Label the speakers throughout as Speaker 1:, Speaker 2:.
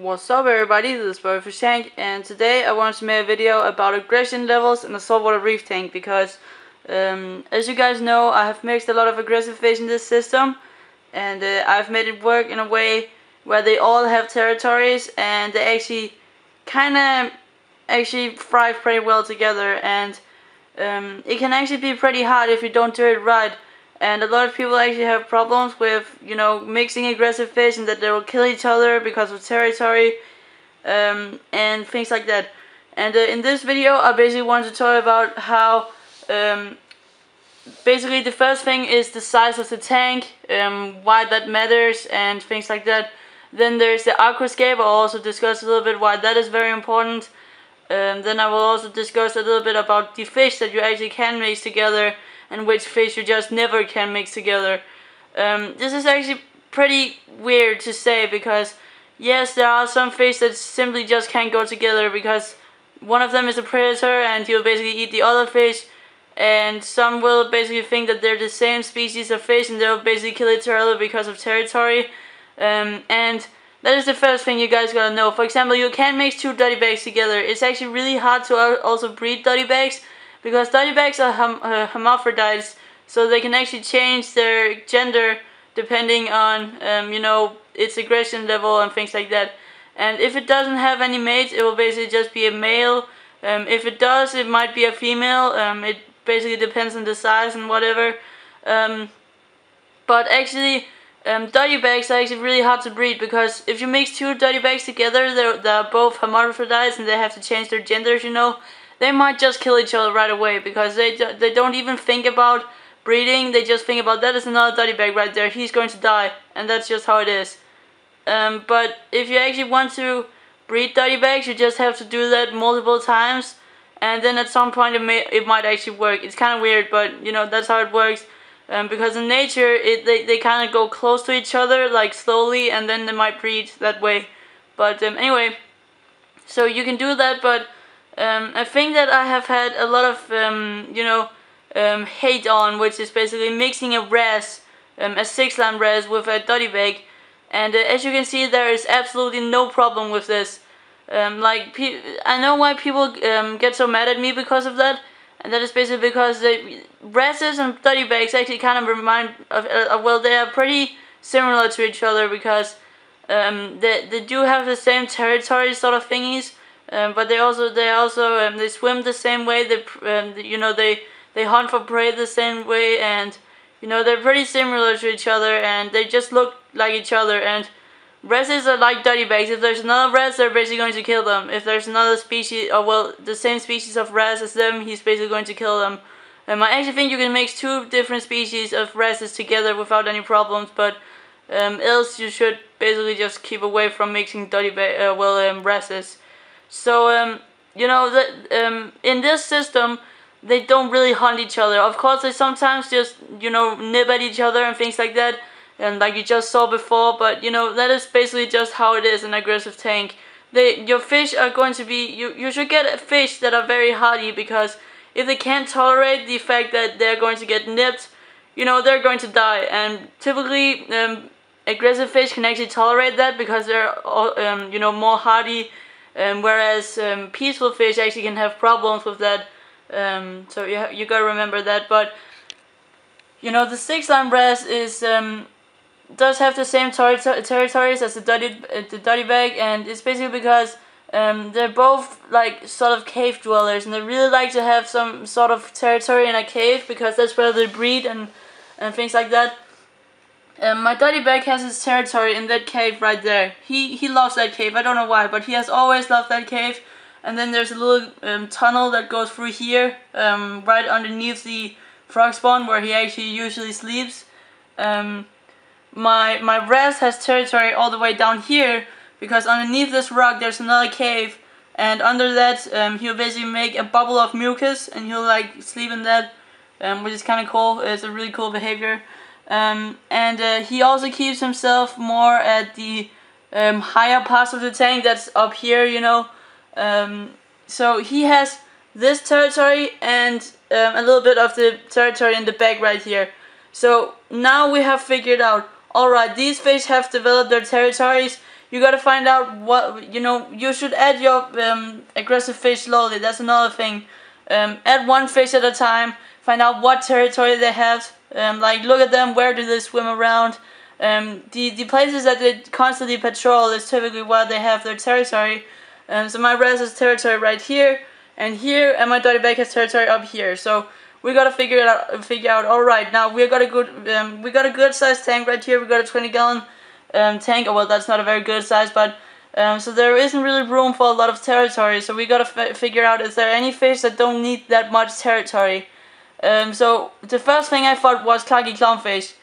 Speaker 1: What's up everybody, this is Boywithafishtank, and today I wanted to make a video about aggression levels in a saltwater reef tank because as you guys know, I have mixed a lot of aggressive fish in this system, and I've made it work in a way where they all have territories and they actually thrive pretty well together, and it can actually be pretty hard if you don't do it right. And a lot of people actually have problems with, mixing aggressive fish and that they will kill each other because of territory and things like that. And in this video, I basically want to talk about how basically the first thing is the size of the tank, why that matters and things like that. Then there's the aquascape. I'll also discuss a little bit why that is very important. Then I will also discuss a little bit about the fish that you actually can mix together and which fish you just never can mix together. This is actually pretty weird to say because yes, there are some fish that simply just can't go together because one of them is a predator and he'll basically eat the other fish, and some will basically think that they're the same species of fish and they'll basically kill each other because of territory. And that is the first thing you guys gotta know. For example, you can't mix two dottybacks together. It's actually really hard to also breed dottybacks, because dottybacks are hermaphrodites, so they can actually change their gender depending on, its aggression level and things like that. And if it doesn't have any mates, it will basically just be a male. If it does, it might be a female. It basically depends on the size and whatever. But actually, dottybacks are actually really hard to breed, because if you mix two dottybacks together, they're both hermaphrodites and they have to change their genders, they might just kill each other right away, because they don't even think about breeding. They just think about, that is another dottybag right there, he's going to die, and that's just how it is. But if you actually want to breed dottybags, you just have to do that multiple times, and then at some point it might actually work. It's kind of weird, but that's how it works. Because in nature they kind of go close to each other, like slowly, and then they might breed that way. But anyway, so you can do that, but a thing that I have had a lot of hate on, which is basically mixing a wrasse, a sixline wrasse with a dottybag, and as you can see, there is absolutely no problem with this. I know why people get so mad at me because of that, and that is basically because wrasses and dottybags actually kind of remind of, well, they are pretty similar to each other, because they do have the same territory sort of thingies. But they swim the same way. They hunt for prey the same way, and they're pretty similar to each other, and they just look like each other. And wrasses are like dottybags. If there's another wrasse, they're basically going to kill them. If there's another species, or well, the same species of wrasse as them, he's basically going to kill them. I actually think you can mix two different species of wrasses together without any problems, but else you should basically just keep away from mixing wrasses. So in this system, they don't really hunt each other. Of course, they sometimes just nip at each other and things like that, and like you just saw before. But that is basically just how it is in an aggressive tank. Your fish are going to be, you should get fish that are very hardy, because if they can't tolerate the fact that they're going to get nipped, they're going to die. And typically aggressive fish can actually tolerate that because they're more hardy. Whereas peaceful fish actually can have problems with that, so you gotta remember that. But the sixline wrasse does have the same territories as the dottybag, and it's basically because they're both like sort of cave dwellers, and they really like to have some sort of territory in a cave, because that's where they breed and things like that. My dottybag has his territory in that cave right there. He loves that cave. I don't know why, but he has always loved that cave. And then there's a little tunnel that goes through here, right underneath the frog spawn where he actually usually sleeps. My wrasse has territory all the way down here, because underneath this rock there's another cave, and under that he'll basically make a bubble of mucus, and he'll like sleep in that, which is kind of cool. It's a really cool behavior. He also keeps himself more at the higher parts of the tank, that's up here, so he has this territory and a little bit of the territory in the back right here. So now we have figured out, alright, these fish have developed their territories, you gotta find out what, you should add your aggressive fish slowly. That's another thing. Add one fish at a time. Find out what territory they have. Like, look at them. Where do they swim around? The places that they constantly patrol is typically where they have their territory. So my wrasse has territory right here and here, and my dottyback has territory up here. So we gotta figure out. All right, now we got a good sized tank right here. We got a 20-gallon tank. Oh, well, that's not a very good size, but so there isn't really room for a lot of territory. So we gotta figure out, is there any fish that don't need that much territory? So the first thing I thought was clarkii clownfish,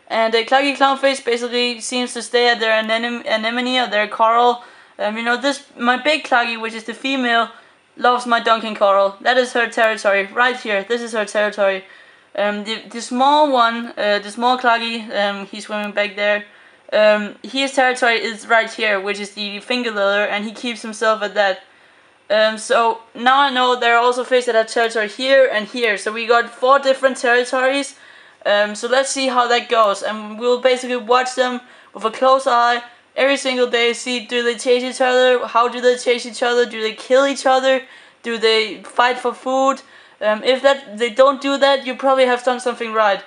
Speaker 1: and the clarkii clownfish basically seems to stay at their anemone or their coral. My big clarkii, which is the female, loves my Duncan coral. That is her territory right here. This is her territory. The small one, the small clarkii, he's swimming back there. His territory is right here, which is the finger liller, and he keeps himself at that. So now I know there are also fish that have territory here and here. So we got 4 different territories. So let's see how that goes, and we'll basically watch them with a close eye every single day. See, do they chase each other? How do they chase each other? Do they kill each other? Do they fight for food? If they don't do that, you probably have done something right.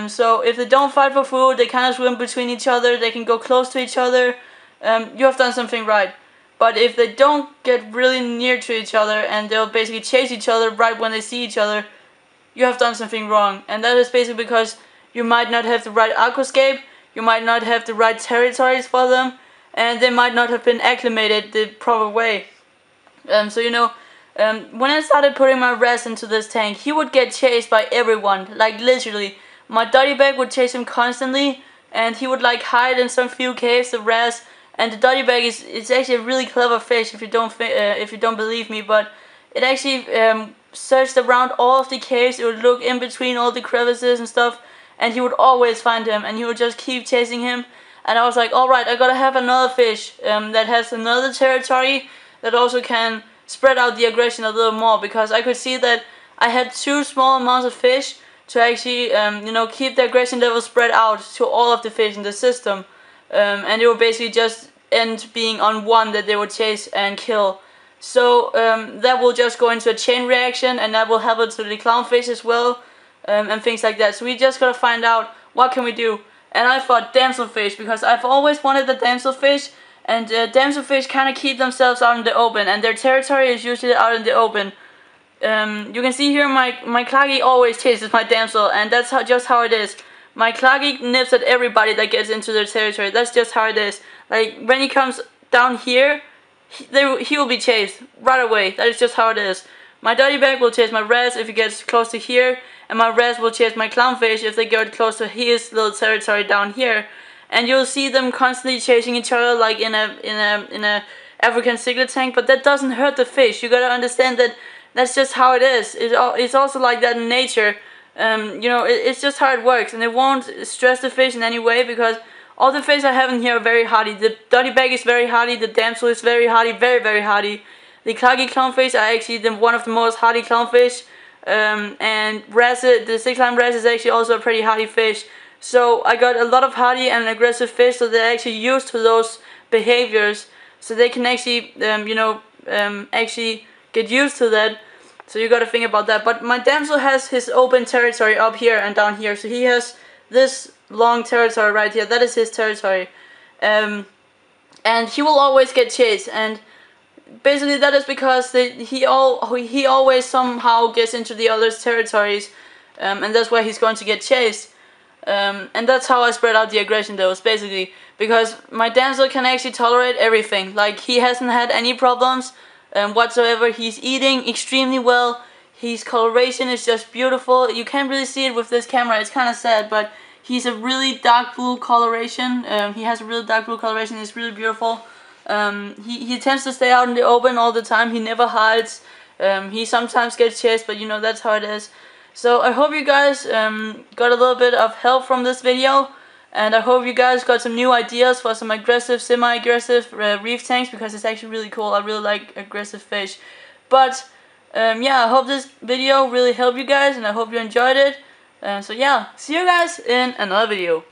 Speaker 1: So if they don't fight for food, they kind of swim between each other, they can go close to each other, you have done something right. But if they don't get really near to each other and they'll basically chase each other right when they see each other, you have done something wrong. And that is basically because you might not have the right aquascape, you might not have the right territories for them, and they might not have been acclimated the proper way. When I started putting my wrasse into this tank, he would get chased by everyone, like literally. My dottyback would chase him constantly, and he would like hide in some few caves, the wrasse. And the dottyback is actually a really clever fish, if you don't believe me, but it actually searched around all of the caves. It would look in between all the crevices and stuff, and he would always find him, and he would just keep chasing him. And I was like, alright, I gotta have another fish that has another territory that also can spread out the aggression a little more, because I could see that I had 2 small amounts of fish to actually keep the aggression level spread out to all of the fish in the system, and it would basically just end being on one that they would chase and kill. So that will just go into a chain reaction, and that will happen to the clownfish as well, and things like that. So we just gotta find out what can we do. And I thought damselfish, because I've always wanted the damselfish, and damselfish kind of keep themselves out in the open, and their territory is usually out in the open. You can see here my clarkii always chases my damsel, and that's just how it is. My clarkii nips at everybody that gets into their territory. That's just how it is. Like, when he comes down here, he will be chased right away. That is just how it is. My dottyback will chase my wrasse if he gets close to here, and my wrasse will chase my clownfish if they get close to his little territory down here. And you'll see them constantly chasing each other like in a African cichlid tank, but that doesn't hurt the fish. You gotta understand that that's just how it is. It's also like that in nature. It's just how it works, and it won't stress the fish in any way, because all the fish I have in here are very hardy. The dottyback is very hardy, the damsel is very hardy, very, very hardy. The clarkii clownfish are actually one of the most hardy clownfish, and wrasse, the sixline wrasse is actually also a pretty hardy fish. So I got a lot of hardy and aggressive fish, so they're actually used to those behaviors, so they can actually, actually get used to that. So you gotta think about that. But my damsel has his open territory up here and down here, so he has this long territory right here. That is his territory, and he will always get chased. And basically that is because he always somehow gets into the other's territories, and that's why he's going to get chased. And that's how I spread out the aggression levels, basically, because my damsel can actually tolerate everything. Like, he hasn't had any problems whatsoever. He's eating extremely well. His coloration is just beautiful. You can't really see it with this camera, it's kind of sad, but he's a really dark blue coloration. He has a really dark blue coloration. It's really beautiful. He tends to stay out in the open all the time. He never hides. He sometimes gets chased, but that's how it is. So I hope you guys got a little bit of help from this video, and I hope you guys got some new ideas for some aggressive, semi-aggressive reef tanks, because it's actually really cool. I really like aggressive fish. But yeah, I hope this video really helped you guys, and I hope you enjoyed it. So yeah, see you guys in another video.